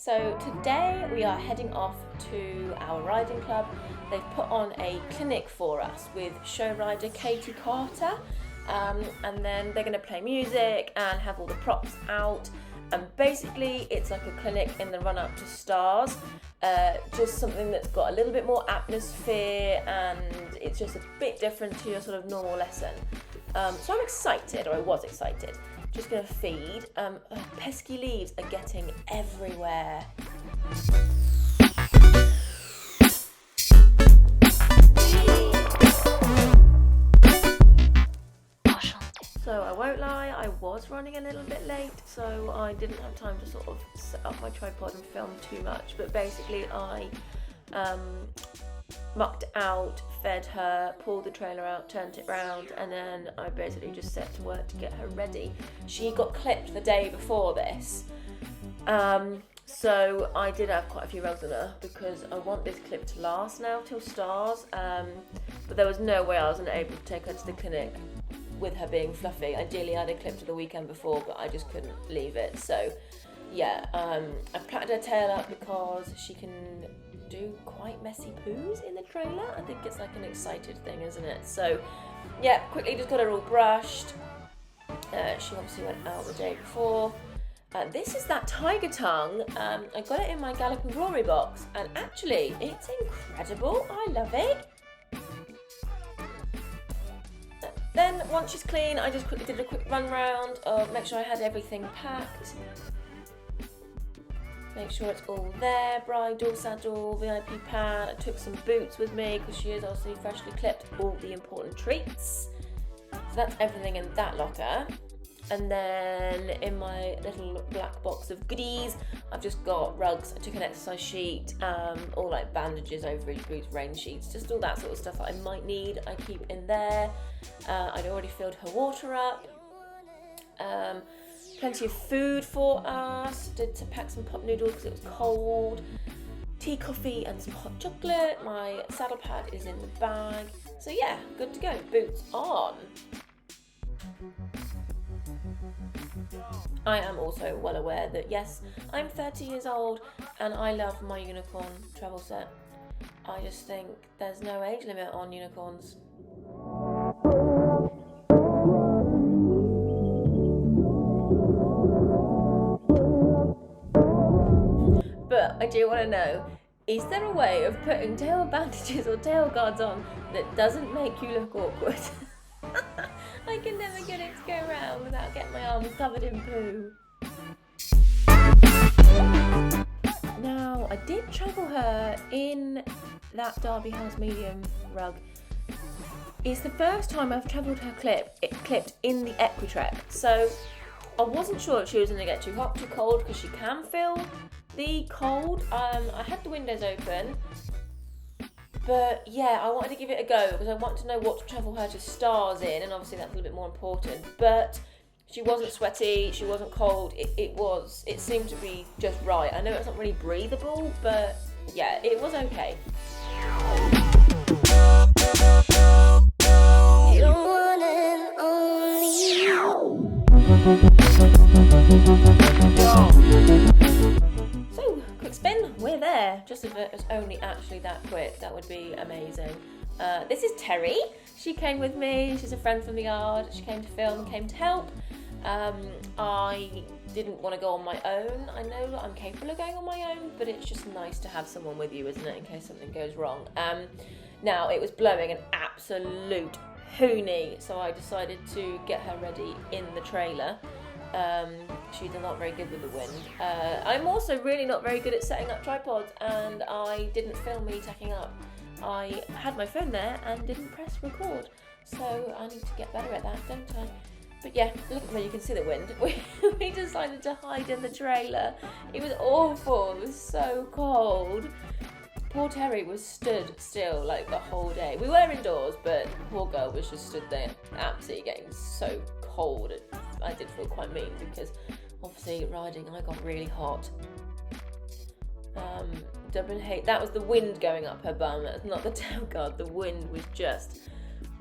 So today we are heading off to our riding club. They've put on a clinic for us with show rider Katy Carter, and then they're going to play music and have all the props out. And basically it's like a clinic in the run up to Stars, just something that's got a little bit more atmosphere and it's just a bit different to your sort of normal lesson. So I'm excited, or I was excited. Just going to feed. Pesky leaves are getting everywhere. So I won't lie, I was running a little bit late, so I didn't have time to sort of set up my tripod and film too much, but basically I mucked out, fed her, pulled the trailer out, turned it round, and then I basically just set to work to get her ready. She got clipped the day before this, so I did have quite a few rugs on her because I want this clip to last now till Stars, but there was no way I was able to take her to the clinic with her being fluffy. Ideally I'd have clipped her the weekend before, but I just couldn't leave it. So yeah, I plaited her tail up because she can do quite messy poos in the trailer. I think it's like an excited thing, isn't it? So yeah, quickly just got her all brushed. She obviously went out the day before. This is that tiger tongue. I got it in my Gallop and Glory box, and actually it's incredible. I love it. Then once she's clean, I just quickly did a quick run round, make sure I had everything packed. Make sure it's all there, bridle, saddle, VIP pad. I took some boots with me because she is obviously freshly clipped, all the important treats. So that's everything in that locker. And then in my little black box of goodies, I've just got rugs. I took an exercise sheet, all like bandages, overage boots, rain sheets, just all that sort of stuff that I might need. I keep in there. I'd already filled her water up. Plenty of food for us. Did to pack some pop noodles because it was cold. Tea, coffee, and some hot chocolate. My saddle pad is in the bag. So yeah, good to go. Boots on. I am also well aware that yes, I'm 30 years old and I love my unicorn travel set. I just think there's no age limit on unicorns. But I do want to know, is there a way of putting tail bandages or tail guards on that doesn't make you look awkward? I can never get it to go round without getting my arms covered in poo. Now, I did travel her in that Derby House medium rug. It's the first time I've travelled her clipped in the Equitrek, so I wasn't sure if she was going to get too hot, too cold, because she can feel the cold. I had the windows open, but yeah, I wanted to give it a go because I want to know what to travel her to Stars in, and obviously that's a little bit more important. But she wasn't sweaty, she wasn't cold, it seemed to be just right. I know it's not really breathable, but yeah, it was okay. You're one and only. So, quick spin, we're there. Just if it was only actually that quick, that would be amazing. This is Terry. She came with me. She's a friend from the yard. She came to film, came to help. I didn't want to go on my own. I know that I'm capable of going on my own, but it's just nice to have someone with you, isn't it, in case something goes wrong. Now, it was blowing an absolute hoonie, so I decided to get her ready in the trailer. She's not very good with the wind. I'm also really not very good at setting up tripods, and I didn't film me tacking up. I had my phone there and didn't press record, so I need to get better at that, don't I? But yeah, look at me, you can see the wind. We decided to hide in the trailer. It was awful, it was so cold. Poor Terry was stood still like the whole day. We were indoors, but the poor girl was just stood there, absolutely getting so cold. I did feel quite mean because obviously riding I got really hot. Dublin hate, that was the wind going up her bum, that's not the tail guard. The wind was just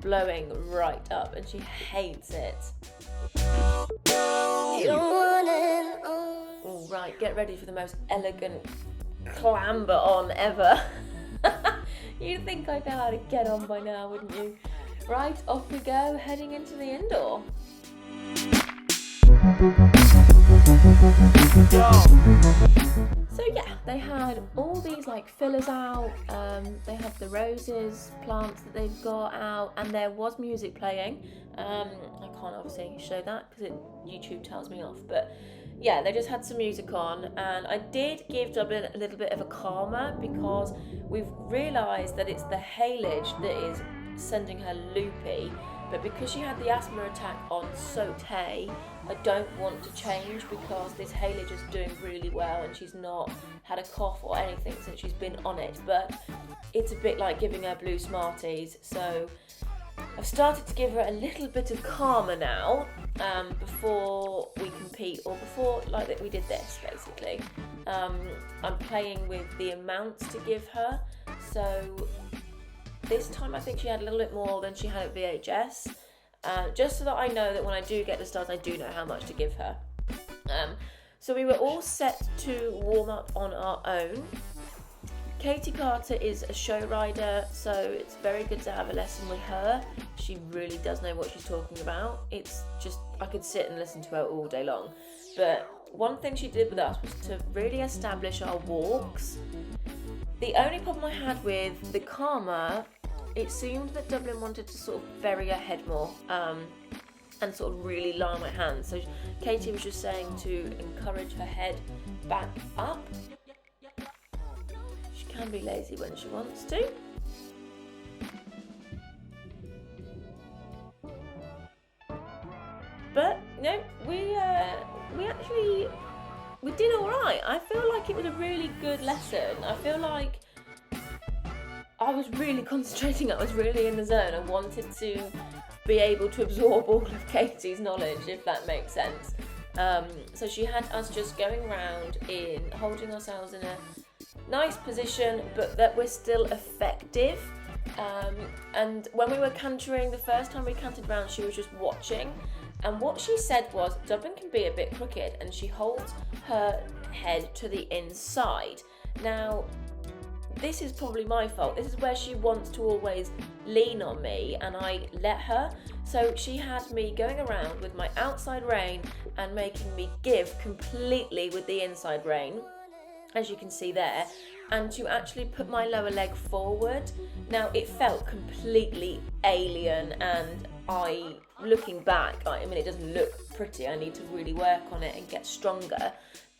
blowing right up and she hates it. Oh, Right, get ready for the most elegant clamber on ever. You'd think I'd know how to get on by now, wouldn't you? Right, off we go, heading into the indoor. So yeah, they had all these like fillers out, they had the roses, plants that they've got out, and there was music playing. I can't obviously show that because YouTube tells me off, but yeah, they just had some music on, and I did give Dublin a little bit of a calmer because we've realised that it's the haylage that is sending her loopy, but because she had the asthma attack on Saute, I don't want to change because this haylage is doing really well and she's not had a cough or anything since she's been on it, but it's a bit like giving her blue Smarties, so I've started to give her a little bit of calmer now before we compete, or before we did this basically. I'm playing with the amounts to give her, so this time I think she had a little bit more than she had at VHS, just so that I know that when I do get the stars I do know how much to give her. So we were all set to warm up on our own. Katy Carter is a show rider, so it's very good to have a lesson with her. She really does know what she's talking about. It's just, I could sit and listen to her all day long. But one thing she did with us was to really establish our walks. The only problem I had with the calmer, it seemed that Dublin wanted to sort of bury her head more and sort of really lie on my hands. So Katie was just saying to encourage her head back up. She can be lazy when she wants to. But no, we did all right. I feel like it was a really good lesson. I feel like I was really concentrating. I was really in the zone. I wanted to be able to absorb all of Katie's knowledge, if that makes sense. So she had us just going around in holding ourselves in a nice position, but that we're still effective. And when we were cantering, the first time we cantered round, she was just watching. And what she said was, Dublin can be a bit crooked, and she holds her head to the inside. Now, this is probably my fault. This is where she wants to always lean on me, and I let her. So she had me going around with my outside rein and making me give completely with the inside rein, as you can see there, and to actually put my lower leg forward. Now, it felt completely alien, and looking back, I mean, it doesn't look pretty. I need to really work on it and get stronger.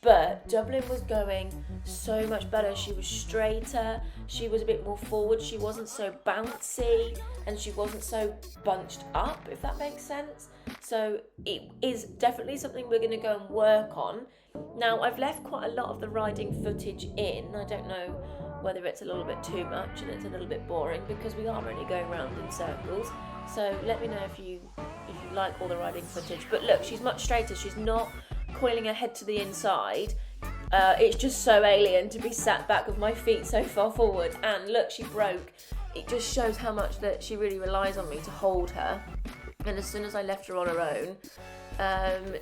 But Dublin was going so much better. She was straighter, she was a bit more forward, she wasn't so bouncy, and she wasn't so bunched up, if that makes sense. So it is definitely something we're going to go and work on. Now, I've left quite a lot of the riding footage in. I don't know whether it's a little bit too much and it's a little bit boring, because we are only going round in circles. So let me know if you like all the riding footage. But look, she's much straighter. She's not coiling her head to the inside. It's just so alien to be sat back with my feet so far forward. And look, she broke. It just shows how much that she really relies on me to hold her. And as soon as I left her on her own,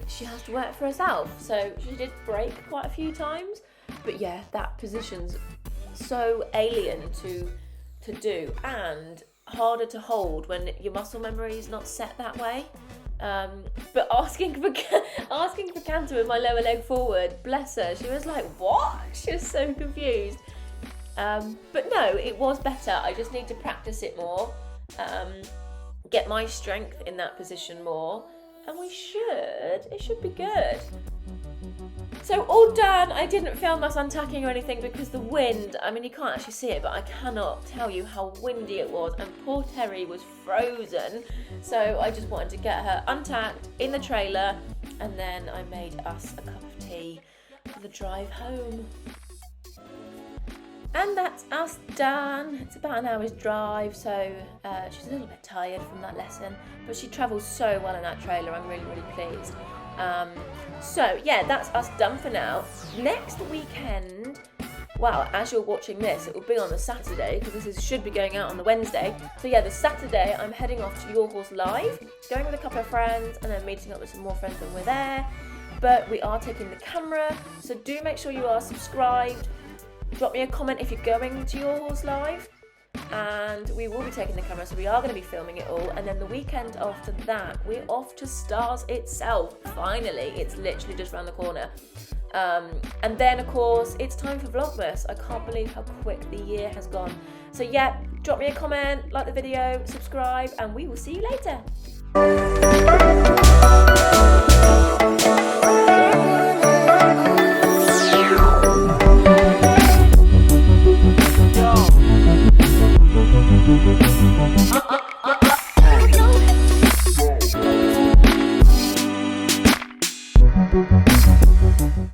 she has to work for herself. So she did break quite a few times. But yeah, that position's so alien to do, and harder to hold when your muscle memory is not set that way. But asking for canter with my lower leg forward, bless her, she was like, what? She was so confused. But no, it was better. I just need to practice it more, get my strength in that position more, and it should be good. So all done. I didn't film us untacking or anything because the wind, I mean, you can't actually see it, but I cannot tell you how windy it was, and poor Terry was frozen. So I just wanted to get her untacked in the trailer, and then I made us a cup of tea for the drive home. And that's us done. It's about an hour's drive, so she's a little bit tired from that lesson, but she travels so well in that trailer. I'm really, really pleased. So yeah, that's us done for now. Next weekend, well, as you're watching this, it will be on the Saturday, because this should be going out on the Wednesday. So yeah, the Saturday I'm heading off to Your Horse Live, going with a couple of friends, and then meeting up with some more friends when we're there. but we are taking the camera, so do make sure you are subscribed. Drop me a comment if you're going to your horse live, and we will be taking the camera, so we are going to be filming it all. And then the weekend after that, we're off to Stars itself. Finally, it's literally just around the corner. And then of course it's time for Vlogmas. I can't believe how quick the year has gone. So yeah, drop me a comment, like the video, subscribe, and we will see you later.